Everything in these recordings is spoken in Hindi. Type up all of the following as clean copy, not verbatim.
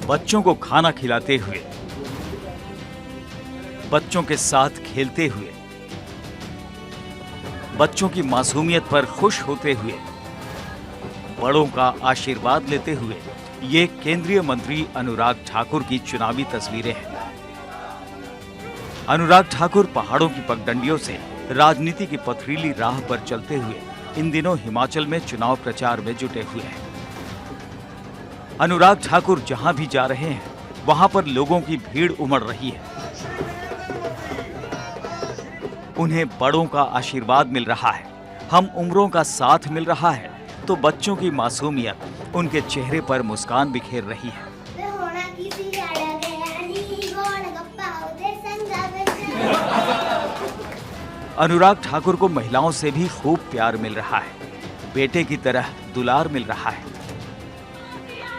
बच्चों को खाना खिलाते हुए, बच्चों के साथ खेलते हुए, बच्चों की मासूमियत पर खुश होते हुए, बड़ों का आशीर्वाद लेते हुए ये केंद्रीय मंत्री अनुराग ठाकुर की चुनावी तस्वीरें हैं। अनुराग ठाकुर पहाड़ों की पगडंडियों से राजनीति की पथरीली राह पर चलते हुए इन दिनों हिमाचल में चुनाव प्रचार में जुटे हुए हैं। अनुराग ठाकुर जहां भी जा रहे हैं वहां पर लोगों की भीड़ उमड़ रही है। उन्हें बड़ों का आशीर्वाद मिल रहा है, हम उम्रों का साथ मिल रहा है, तो बच्चों की मासूमियत उनके चेहरे पर मुस्कान बिखेर रही है। अनुराग ठाकुर को महिलाओं से भी खूब प्यार मिल रहा है, बेटे की तरह दुलार मिल रहा है।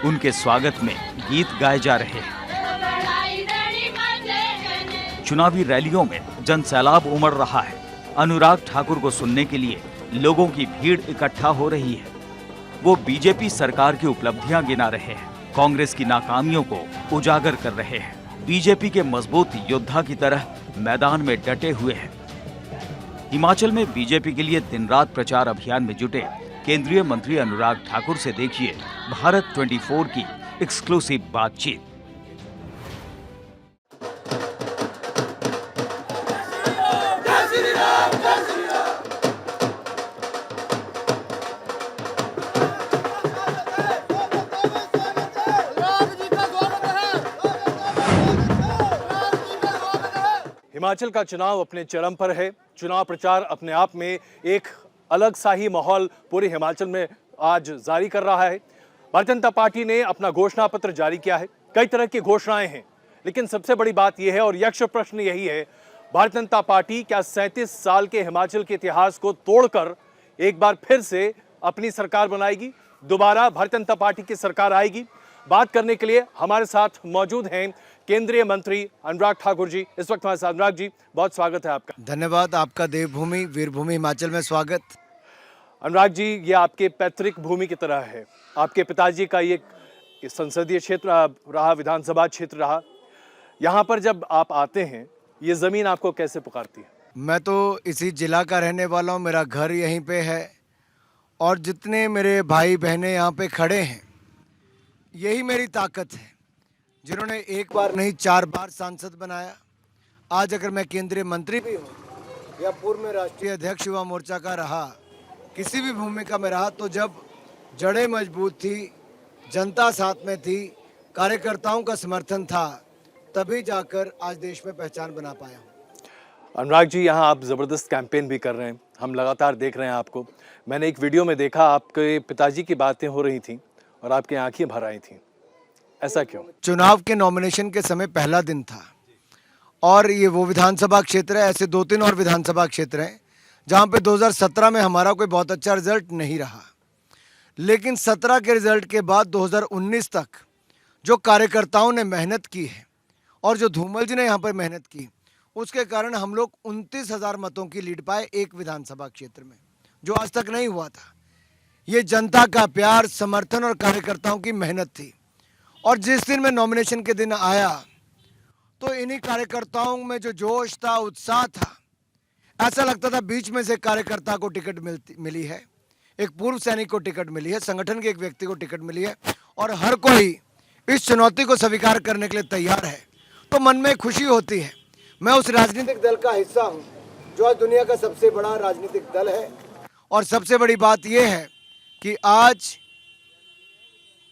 उनके स्वागत में गीत गाए जा रहे हैं। चुनावी रैलियों में जनसैलाब उमड़ रहा है। अनुराग ठाकुर को सुनने के लिए लोगों की भीड़ इकट्ठा हो रही है। वो बीजेपी सरकार की उपलब्धियां गिना रहे हैं, कांग्रेस की नाकामियों को उजागर कर रहे हैं, बीजेपी के मजबूत योद्धा की तरह मैदान में डटे हुए हैं। हिमाचल में बीजेपी के लिए दिन रात प्रचार अभियान में जुटे केंद्रीय मंत्री अनुराग ठाकुर से देखिए भारत 24 की एक्सक्लूसिव बातचीत। हिमाचल का चुनाव अपने चरम पर है। चुनाव प्रचार अपने आप में एक अलग सा ही माहौल पूरे हिमाचल में आज जारी कर रहा है। भारतीय जनता पार्टी ने अपना घोषणा पत्र जारी किया है। कई तरह की घोषणाएं हैं, लेकिन सबसे बड़ी बात यह है और यक्ष प्रश्न यही है, भारतीय जनता पार्टी क्या 37 साल के हिमाचल के इतिहास को तोड़कर एक बार फिर से अपनी सरकार बनाएगी? दोबारा भारतीय जनता पार्टी की सरकार आएगी? बात करने के लिए हमारे साथ मौजूद हैं केंद्रीय मंत्री अनुराग ठाकुर जी। इस वक्त हमारे साथ अनुराग जी, बहुत स्वागत है आपका। धन्यवाद। आपका देवभूमि वीरभूमि हिमाचल में स्वागत। अनुराग जी, ये आपके पैतृक भूमि की तरह है। आपके पिताजी का ये संसदीय क्षेत्र रहा, विधानसभा क्षेत्र रहा। यहाँ पर जब आप आते हैं, ये जमीन आपको कैसे पुकारती है? मैं तो इसी जिला का रहने वाला हूँ, मेरा घर यहीं पे है और जितने मेरे भाई बहनें यहाँ पे खड़े हैं, यही मेरी ताकत है, जिन्होंने एक बार नहीं 4 बार सांसद बनाया। आज अगर मैं केंद्रीय मंत्री भी हूँ या पूर्व में राष्ट्रीय अध्यक्ष युवा मोर्चा का रहा, किसी भी भूमिका में रहा, तो जब जड़ें मजबूत थी, जनता साथ में थी, कार्यकर्ताओं का समर्थन था, तभी जाकर आज देश में पहचान बना पाया हूँ। अनुराग जी, यहाँ आप ज़बरदस्त कैंपेन भी कर रहे हैं, हम लगातार देख रहे हैं आपको। मैंने एक वीडियो में देखा, आपके पिताजी की बातें हो रही थीं और आपकी आंखें भर आई थीं। ऐसा क्यों? चुनाव के नॉमिनेशन के समय पहला दिन था और ये वो विधानसभा क्षेत्र है, ऐसे 2-3 और विधानसभा क्षेत्र हैं जहाँ पे 2017 में हमारा कोई बहुत अच्छा रिजल्ट नहीं रहा, लेकिन 17 के रिजल्ट के बाद 2019 तक जो कार्यकर्ताओं ने मेहनत की है और जो धूमल जी ने यहाँ पर मेहनत की, उसके कारण हम लोग 29,000 मतों की लीड पाए एक विधानसभा क्षेत्र में, जो आज तक नहीं हुआ था। ये जनता का प्यार, समर्थन और कार्यकर्ताओं की मेहनत थी। और जिस दिन मैं नॉमिनेशन के दिन आया तो इन्हीं कार्यकर्ताओं में जो जोश था, उत्साह था, ऐसा लगता था बीच में से कार्यकर्ता को टिकट मिली है, एक पूर्व सैनिक को टिकट मिली है, संगठन के एक व्यक्ति को टिकट मिली है और हर कोई इस चुनौती को स्वीकार करने के लिए तैयार है। तो मन में खुशी होती है। मैं उस राजनीतिक दल का हिस्सा हूँ जो आज दुनिया का सबसे बड़ा राजनीतिक दल है। और सबसे बड़ी बात यह है कि आज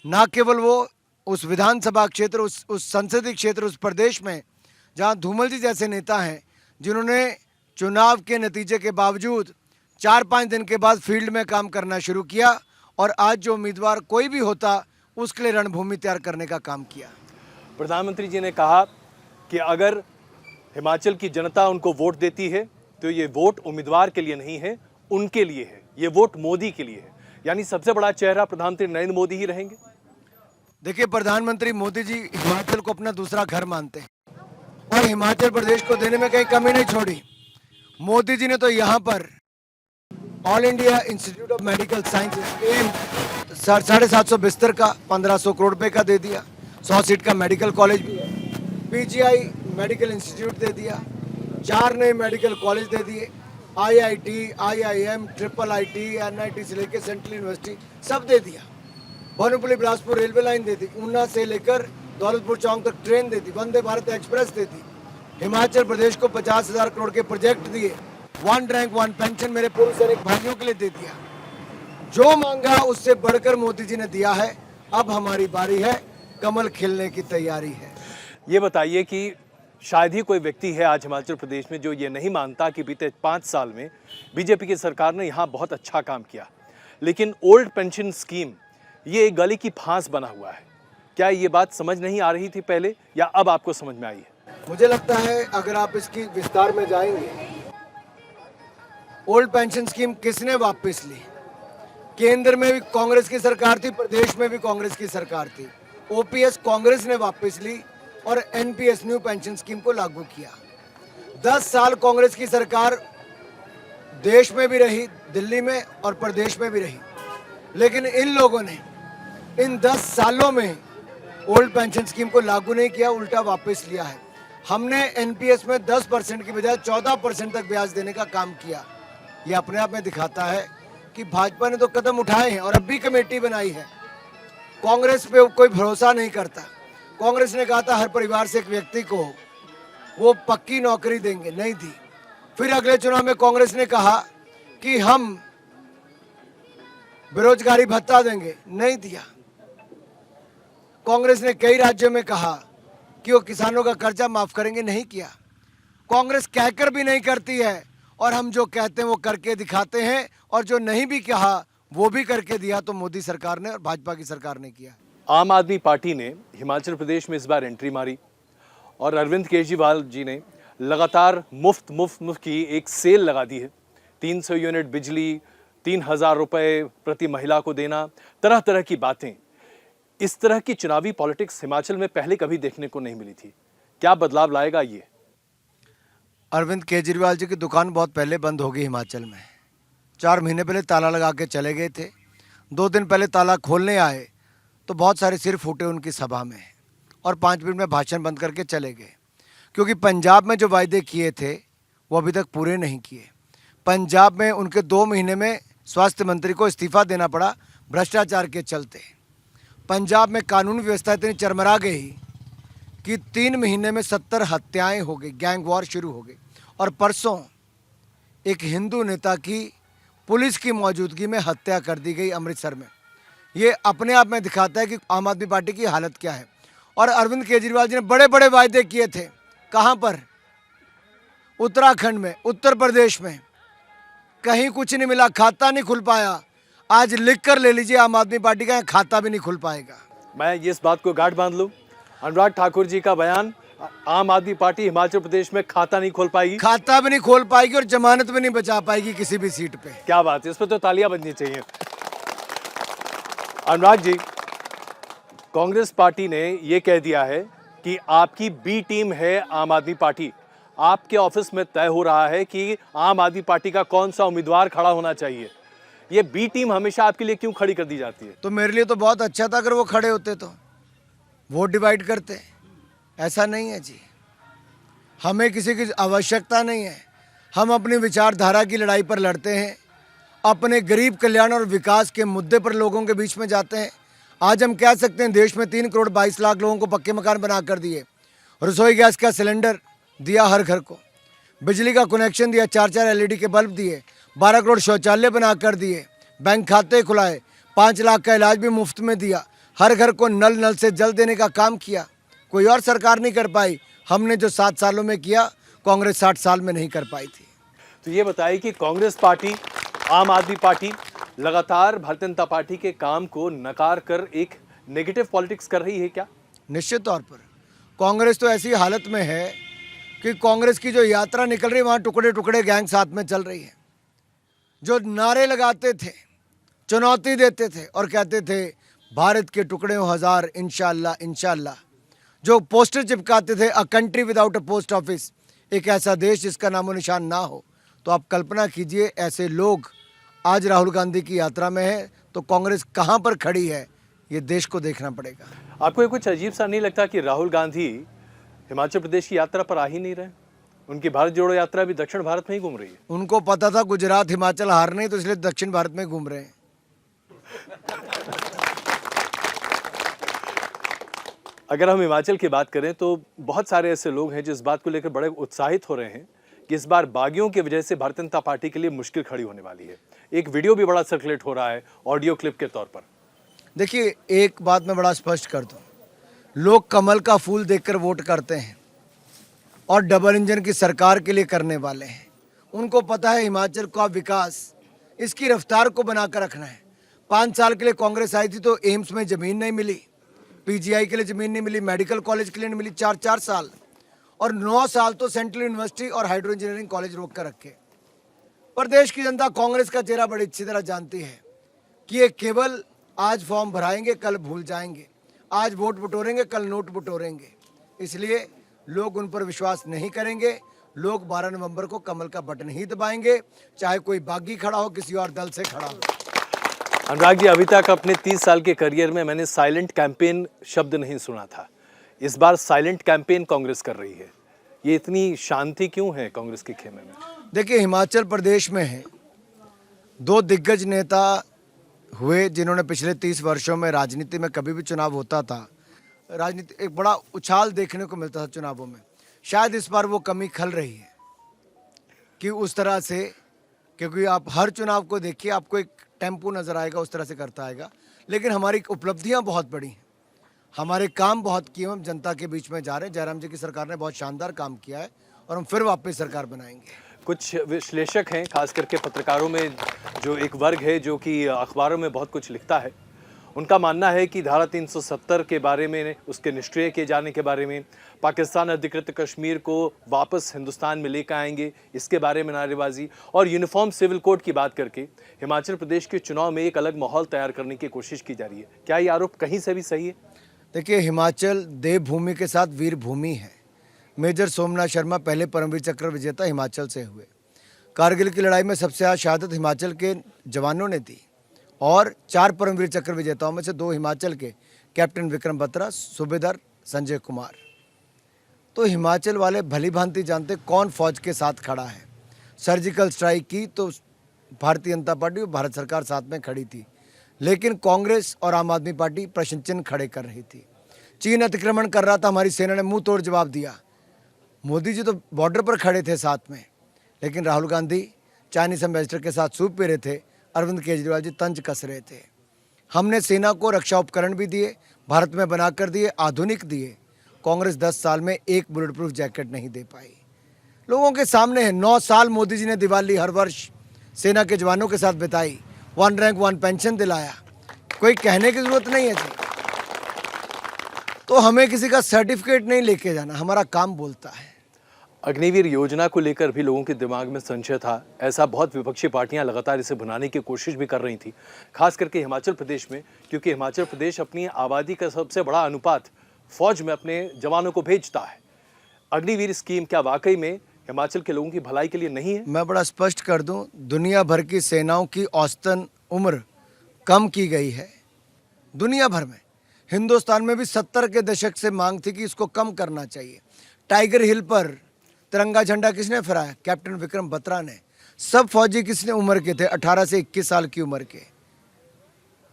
ना केवल वो उस विधानसभा क्षेत्र, उस संसदीय क्षेत्र, उस प्रदेश में जहां धूमल जी जैसे नेता हैं, जिन्होंने चुनाव के नतीजे के बावजूद 4-5 दिन के बाद फील्ड में काम करना शुरू किया और आज जो उम्मीदवार कोई भी होता उसके लिए रणभूमि तैयार करने का काम किया। प्रधानमंत्री जी ने कहा कि अगर हिमाचल की जनता उनको वोट देती है तो ये वोट उम्मीदवार के लिए नहीं है, उनके लिए है, ये वोट मोदी के लिए है। यानी सबसे बड़ा चेहरा प्रधानमंत्री नरेंद्र मोदी ही रहेंगे। देखिए, प्रधानमंत्री मोदी जी हिमाचल को अपना दूसरा घर मानते हैं और हिमाचल प्रदेश को देने में कहीं कमी नहीं छोड़ी। मोदी जी ने तो यहाँ पर all India institute of medical sciences 750 बिस्तर का 1500 करोड़ रुपए का दे दिया। 100 सीट का मेडिकल कॉलेज भी है, पीजीआई मेडिकल इंस्टीट्यूट दे दिया, 4 नए मेडिकल कॉलेज दे दिए, IIT, IIM, triple IT, NIT से लेकर सेंट्रल यूनिवर्सिटी सब दे दिया। भानुपल्ली बिलासपुर रेलवे लाइन दे दी, ऊना से लेकर दौलतपुर चौक तक ट्रेन दे दी, वंदे भारत एक्सप्रेस दे दी। हिमाचल प्रदेश को 50,000 करोड़ के प्रोजेक्ट दिए, 1 रैंक 1 पेंशन मेरे पूर्व सैनिक भाइयों के लिए दे दिया। जो मांगा उससे बढ़कर मोदी जी ने दिया है। अब हमारी बारी है, कमल खिलने की तैयारी है। ये बताइए कि शायद ही कोई व्यक्ति है आज हिमाचल प्रदेश में जो ये नहीं मानता कि बीते 5 साल में बीजेपी की सरकार ने यहाँ बहुत अच्छा काम किया, लेकिन ओल्ड पेंशन स्कीम ये एक गले की फांस बना हुआ है। क्या ये बात समझ नहीं आ रही थी पहले, या अब आपको समझ में आई है? मुझे लगता है अगर आप इसकी विस्तार में जाएंगे, ओल्ड पेंशन स्कीम किसने वापस ली? केंद्र में भी कांग्रेस की सरकार थी, प्रदेश में भी कांग्रेस की सरकार थी। ओपीएस कांग्रेस ने वापस ली और एनपीएस न्यू पेंशन स्कीम को लागू किया। 10 साल कांग्रेस की सरकार देश में भी रही, दिल्ली में और प्रदेश में भी रही, लेकिन इन लोगों ने इन 10 सालों में ओल्ड पेंशन स्कीम को लागू नहीं किया, उल्टा वापस लिया है। हमने एनपीएस में 10% की बजाय 14% तक ब्याज देने का काम किया। ये अपने आप में दिखाता है कि भाजपा ने तो कदम उठाए हैं और अब भी कमेटी बनाई है। कांग्रेस पे कोई भरोसा नहीं करता। कांग्रेस ने कहा था हर परिवार से एक व्यक्ति को वो पक्की नौकरी देंगे, नहीं दी। फिर अगले चुनाव में कांग्रेस ने कहा कि हम बेरोजगारी भत्ता देंगे, नहीं दिया। कांग्रेस ने कई राज्यों में कहा कि वो किसानों का कर्जा माफ करेंगे, नहीं किया। कांग्रेस कहकर भी नहीं करती है और हम जो कहते हैं वो करके दिखाते हैं, और जो नहीं भी कहा वो भी करके दिया तो मोदी सरकार ने और भाजपा की सरकार ने किया। आम आदमी पार्टी ने हिमाचल प्रदेश में इस बार एंट्री मारी और अरविंद केजरीवाल जी ने लगातार मुफ्त की एक सेल लगा दी है। 300 यूनिट बिजली, 3,000 रुपये प्रति महिला को देना, तरह तरह की बातें। इस तरह की चुनावी पॉलिटिक्स हिमाचल में पहले कभी देखने को नहीं मिली थी। क्या बदलाव लाएगा ये? अरविंद केजरीवाल जी की दुकान बहुत पहले बंद हो गई हिमाचल में। 4 महीने पहले ताला लगा के चले गए थे। 2 दिन पहले ताला खोलने आए तो बहुत सारे सिर फूटे उनकी सभा में और 5 मिनट में भाषण बंद करके चले गए, क्योंकि पंजाब में जो वायदे किए थे वो अभी तक पूरे नहीं किए। पंजाब में उनके 2 महीने में स्वास्थ्य मंत्री को इस्तीफा देना पड़ा भ्रष्टाचार के चलते। पंजाब में कानून व्यवस्था इतनी चरमरा गई कि 3 महीने में 70 हत्याएं हो गई, गैंग वॉर शुरू हो गई। और परसों एक हिंदू नेता की पुलिस की मौजूदगी में हत्या कर दी गई अमृतसर में। ये अपने आप में दिखाता है कि आम आदमी पार्टी की हालत क्या है। और अरविंद केजरीवाल जी ने बड़े बड़े वायदे किए थे। कहाँ पर? उत्तराखंड में, उत्तर प्रदेश में, कहीं कुछ नहीं मिला, खाता नहीं खुल पाया। आज लिख कर ले लीजिए, आम आदमी पार्टी का खाता भी नहीं खुल पाएगा। मैं इस बात को गांठ बांध लूं, अनुराग ठाकुर जी का बयान, आम आदमी पार्टी हिमाचल प्रदेश में खाता नहीं खोल पाएगी। खाता भी नहीं खोल पाएगी और जमानत भी नहीं बचा पाएगी किसी भी सीट पे। क्या बात है, इस पर तो तालियां बजनी चाहिए। अनुराग जी, कांग्रेस पार्टी ने यह कह दिया है कि आपकी बी टीम है आम आदमी पार्टी। आपके ऑफिस में तय हो रहा है कि आम आदमी पार्टी का कौन सा उम्मीदवार खड़ा होना चाहिए। ये बी टीम हमेशा आपके लिए क्यों खड़ी कर दी जाती है? तो मेरे लिए तो बहुत अच्छा था अगर वो खड़े होते तो वोट डिवाइड करते। ऐसा नहीं है जी, हमें किसी की आवश्यकता नहीं है। हम अपनी विचारधारा की लड़ाई पर लड़ते हैं, अपने गरीब कल्याण और विकास के मुद्दे पर लोगों के बीच में जाते हैं। आज हम कह सकते हैं देश में 3 करोड़ 22 लाख लोगों को पक्के मकान बना कर दिए, रसोई गैस का सिलेंडर दिया हर घर को, बिजली का कनेक्शन दिया, 4-4 LED के बल्ब दिए, 12 करोड़ शौचालय बना कर दिए, बैंक खाते खुलाए, 5 लाख का इलाज भी मुफ्त में दिया, हर घर को नल से जल देने का काम किया। कोई और सरकार नहीं कर पाई। हमने जो 7 सालों में किया, कांग्रेस 60 साल में नहीं कर पाई थी। तो ये बताइए कि कांग्रेस पार्टी, आम आदमी पार्टी लगातार भारतीय जनता पार्टी के काम को नकार कर एक नेगेटिव पॉलिटिक्स कर रही है क्या? निश्चित तौर पर कांग्रेस तो ऐसी हालत में है कि कांग्रेस की जो यात्रा निकल रही है वहाँ टुकड़े टुकड़े गैंग साथ में चल रही है। जो नारे लगाते थे, चुनौती देते थे और कहते थे भारत के टुकड़े हो 1000 इंशाल्लाह इंशाल्लाह, जो पोस्टर चिपकाते थे a country without a post office, एक ऐसा देश जिसका नामो निशान ना हो, तो आप कल्पना कीजिए ऐसे लोग आज राहुल गांधी की यात्रा में है तो कांग्रेस कहाँ पर खड़ी है, ये देश को देखना पड़ेगा। आपको ये कुछ अजीब सा नहीं लगता कि राहुल गांधी हिमाचल प्रदेश की यात्रा पर आ ही नहीं रहे? उनकी भारत जोड़ो यात्रा भी दक्षिण भारत में ही घूम रही है। उनको पता था गुजरात हिमाचल हार नहीं, तो इसलिए दक्षिण भारत में घूम रहे हैं। अगर हम हिमाचल की बात करें तो बहुत सारे ऐसे लोग हैं जो इस बात को लेकर बड़े उत्साहित हो रहे हैं कि इस बार बागियों की वजह से भारतीय जनता पार्टी के लिए मुश्किल खड़ी होने वाली है। एक वीडियो भी बड़ा सर्कुलेट हो रहा है ऑडियो क्लिप के तौर पर। देखिए, एक बात मैं बड़ा स्पष्ट कर दूं, लोग कमल का फूल देखकर वोट करते हैं और डबल इंजन की सरकार के लिए करने वाले हैं। उनको पता है हिमाचल का विकास, इसकी रफ्तार को बनाकर रखना है। 5 साल के लिए कांग्रेस आई थी तो एम्स में ज़मीन नहीं मिली, पीजीआई के लिए ज़मीन नहीं मिली, मेडिकल कॉलेज के लिए नहीं मिली 4-4 साल, और 9 साल तो सेंट्रल यूनिवर्सिटी और हाइड्रो इंजीनियरिंग कॉलेज रोक कर रखे। प्रदेश की जनता कांग्रेस का चेहरा बड़ी अच्छी तरह जानती है कि ये केवल आज फॉर्म भराएंगे, कल भूल जाएंगे, आज वोट बटोरेंगे, कल नोट बटोरेंगे। इसलिए लोग उन पर विश्वास नहीं करेंगे। लोग 12 नवंबर को कमल का बटन ही दबाएंगे, चाहे कोई बागी खड़ा हो, किसी और दल से खड़ा हो। अनुराग जी, अभी तक अपने 30 साल के करियर में मैंने साइलेंट कैंपेन शब्द नहीं सुना था। इस बार साइलेंट कैंपेन कांग्रेस कर रही है। ये इतनी शांति क्यों है कांग्रेस के खेमे में? देखिए, हिमाचल प्रदेश में है 2 दिग्गज नेता हुए जिन्होंने पिछले 30 वर्षों में, राजनीति में कभी भी चुनाव होता था, राजनीति एक बड़ा उछाल देखने को मिलता था चुनावों में। शायद इस बार वो कमी खल रही है कि उस तरह से, क्योंकि आप हर चुनाव को देखिए, आपको एक टेम्पो नज़र आएगा, उस तरह से करता आएगा। लेकिन हमारी उपलब्धियां बहुत बड़ी हैं, हमारे काम बहुत किए, हम जनता के बीच में जा रहे हैं। जयराम जी की सरकार ने बहुत शानदार काम किया है और हम फिर वापस सरकार बनाएंगे। कुछ विश्लेषक हैं, खास करके पत्रकारों में जो एक वर्ग है जो कि अखबारों में बहुत कुछ लिखता है, उनका मानना है कि धारा 370 के बारे में, उसके निष्क्रिय किए जाने के बारे में, पाकिस्तान अधिकृत कश्मीर को वापस हिंदुस्तान में लेकर आएंगे, इसके बारे में नारेबाजी, और यूनिफॉर्म सिविल कोड की बात करके हिमाचल प्रदेश के चुनाव में एक अलग माहौल तैयार करने की कोशिश की जा रही है। क्या ये आरोप कहीं से भी सही है? देखिए, हिमाचल देवभूमि के साथ वीर भूमि है। मेजर सोमनाथ शर्मा पहले परमवीर चक्र विजेता हिमाचल से हुए। कारगिल की लड़ाई में सबसे ज़्यादा शहादत हिमाचल के जवानों ने दी और 4 परमवीर चक्र विजेताओं में से 2 हिमाचल के, कैप्टन विक्रम बत्रा, सूबेदार संजय कुमार। तो हिमाचल वाले भली भांति जानते कौन फौज के साथ खड़ा है। सर्जिकल स्ट्राइक की तो भारतीय जनता पार्टी और भारत सरकार साथ में खड़ी थी, लेकिन कांग्रेस और आम आदमी पार्टी प्रश्न चिन्ह खड़े कर रही थी। चीन अतिक्रमण कर रहा था, हमारी सेना ने मुंह तोड़ जवाब दिया। मोदी जी तो बॉर्डर पर खड़े थे साथ में, लेकिन राहुल गांधी चाइनीज एम्बेसडर के साथ सूप पी रहे थे, अरविंद केजरीवाल जी तंज कस रहे थे। हमने सेना को रक्षा उपकरण भी दिए, भारत में बनाकर दिए, आधुनिक दिए। कांग्रेस 10 साल में एक बुलेट प्रूफ जैकेट नहीं दे पाई। लोगों के सामने है, 9 साल मोदी जी ने दिवाली हर वर्ष सेना के जवानों के साथ बिताई, 1 रैंक 1 पेंशन दिलाया, कोई कहने की जरूरत नहीं है जी। तो हमें किसी का सर्टिफिकेट नहीं लेके जाना, हमारा काम बोलता है। अग्निवीर योजना को लेकर भी लोगों के दिमाग में संशय था। ऐसा बहुत विपक्षी पार्टियां लगातार इसे भुनाने की कोशिश भी कर रही थी, खास करके हिमाचल प्रदेश में, क्योंकि हिमाचल प्रदेश अपनी आबादी का सबसे बड़ा अनुपात फौज में अपने जवानों को भेजता है। अग्निवीर स्कीम क्या वाकई में हिमाचल के लोगों की भलाई के लिए नहीं है? मैं बड़ा स्पष्ट कर दूं, दुनिया भर की सेनाओं की औसतन उम्र कम की गई है। दुनिया भर में, हिंदुस्तान में भी 70 के दशक से मांग थी कि इसको कम करना चाहिए। टाइगर हिल पर तिरंगा झंडा किसने फहराया? कैप्टन विक्रम बत्रा ने। सब फौजी किसने उम्र के थे? 18 से 21 साल की उम्र के।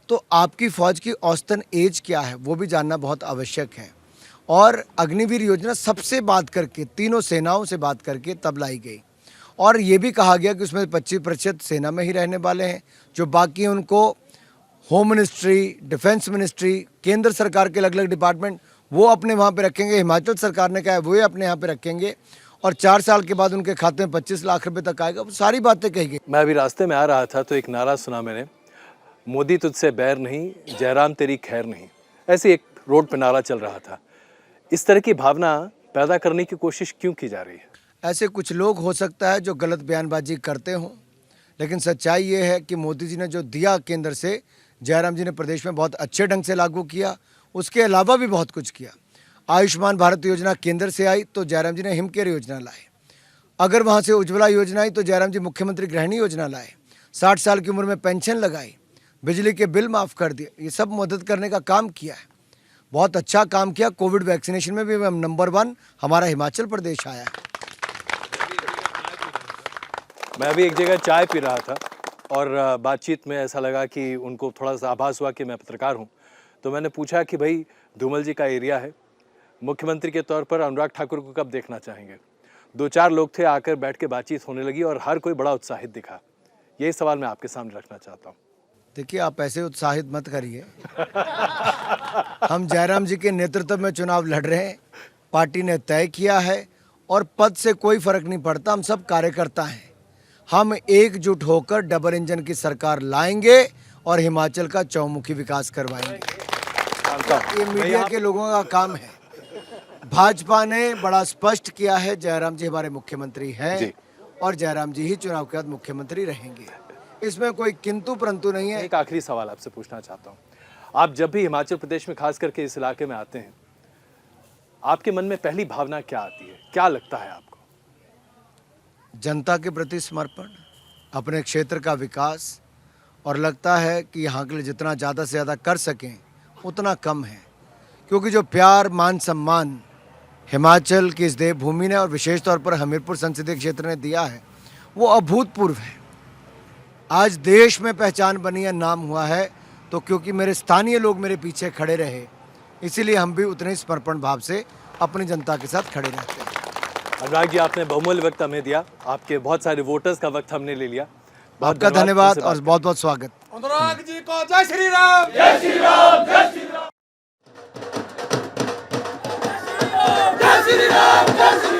तो आपकी फौज की औसतन एज क्या है वो भी जानना बहुत आवश्यक है। और अग्निवीर योजना सबसे बात करके, तीनों सेनाओं से बात करके तब लाई गई, और ये भी कहा गया कि उसमें 25% सेना में ही रहने वाले हैं, जो बाकी उनको होम मिनिस्ट्री, डिफेंस मिनिस्ट्री, केंद्र सरकार के अलग अलग डिपार्टमेंट वो अपने वहाँ पे रखेंगे। हिमाचल सरकार ने कहा है वो अपने यहाँ पे रखेंगे, और 4 साल के बाद उनके खाते में 25 लाख रुपए तक आएगा। वो सारी बातें कही गई। मैं अभी रास्ते में आ रहा था तो एक नारा सुना मैंने, मोदी तुझसे बैर नहीं, जयराम तेरी खैर नहीं। ऐसे एक रोड पे नारा चल रहा था। इस तरह की भावना पैदा करने की कोशिश क्यों की जा रही है? ऐसे कुछ लोग हो सकता है जो गलत बयानबाजी करते हों, लेकिन सच्चाई ये है कि मोदी जी ने जो दिया केंद्र से, जयराम जी ने प्रदेश में बहुत अच्छे ढंग से लागू किया। उसके अलावा भी बहुत कुछ किया। आयुष्मान भारत योजना केंद्र से आई तो जयराम जी ने हिम केयर योजना लाए। अगर वहाँ से उज्ज्वला योजना आई तो जयराम जी मुख्यमंत्री गृहिणी योजना लाए। 60 साल की उम्र में पेंशन लगाई, बिजली के बिल माफ़ कर दिए। ये सब मदद करने का काम किया है। बहुत अच्छा काम किया। कोविड वैक्सीनेशन में भी हम नंबर 1 हमारा हिमाचल प्रदेश आया। मैं अभी एक जगह चाय पी रहा था और बातचीत में ऐसा लगा कि उनको थोड़ा सा आभास हुआ कि मैं पत्रकार हूं, तो मैंने पूछा कि भाई धूमल जी का एरिया है, मुख्यमंत्री के तौर पर अनुराग ठाकुर को कब देखना चाहेंगे। 2-4 लोग थे, आकर बैठ के बातचीत होने लगी और हर कोई बड़ा उत्साहित दिखा। यही सवाल मैं आपके सामने रखना चाहता हूँ। देखिए, आप ऐसे उत्साहित मत करिए। हम जयराम जी के नेतृत्व में चुनाव लड़ रहे हैं, पार्टी ने तय किया है और पद से कोई फर्क नहीं पड़ता। हम सब कार्यकर्ता हैं, हम एकजुट होकर डबल इंजन की सरकार लाएंगे और हिमाचल का चौमुखी विकास करवाएंगे। ये मीडिया के लोगों का काम है। भाजपा ने बड़ा स्पष्ट किया है, जयराम जी हमारे मुख्यमंत्री हैं और जयराम जी ही चुनाव के बाद मुख्यमंत्री रहेंगे। इसमें कोई किंतु परंतु नहीं है। एक आखिरी सवाल आपसे पूछना चाहता हूँ, आप जब भी हिमाचल प्रदेश में खास करके इस इलाके में आते हैं, आपके मन में पहली भावना क्या आती है, क्या लगता है आपको? जनता के प्रति समर्पण, अपने क्षेत्र का विकास, और लगता है कि यहाँ के लिए जितना ज़्यादा से ज़्यादा कर सकें उतना कम है, क्योंकि जो प्यार मान सम्मान हिमाचल की इस देवभूमि ने और विशेष तौर पर हमीरपुर संसदीय क्षेत्र ने दिया है वो अभूतपूर्व है। आज देश में पहचान बनी है, नाम हुआ है, तो क्योंकि मेरे स्थानीय लोग मेरे पीछे खड़े रहे, इसीलिए हम भी उतने समर्पण भाव से अपनी जनता के साथ खड़े रहते हैं। अनुराग जी, आपने बहुमूल्य वक्त हमें दिया, आपके बहुत सारे वोटर्स का वक्त हमने ले लिया। आपका धन्यवाद और बहुत बहुत स्वागत। अनुराग जी को जय श्री राम, जय श्री राम, जय श्री राम, जय श्री राम, जय श्री राम।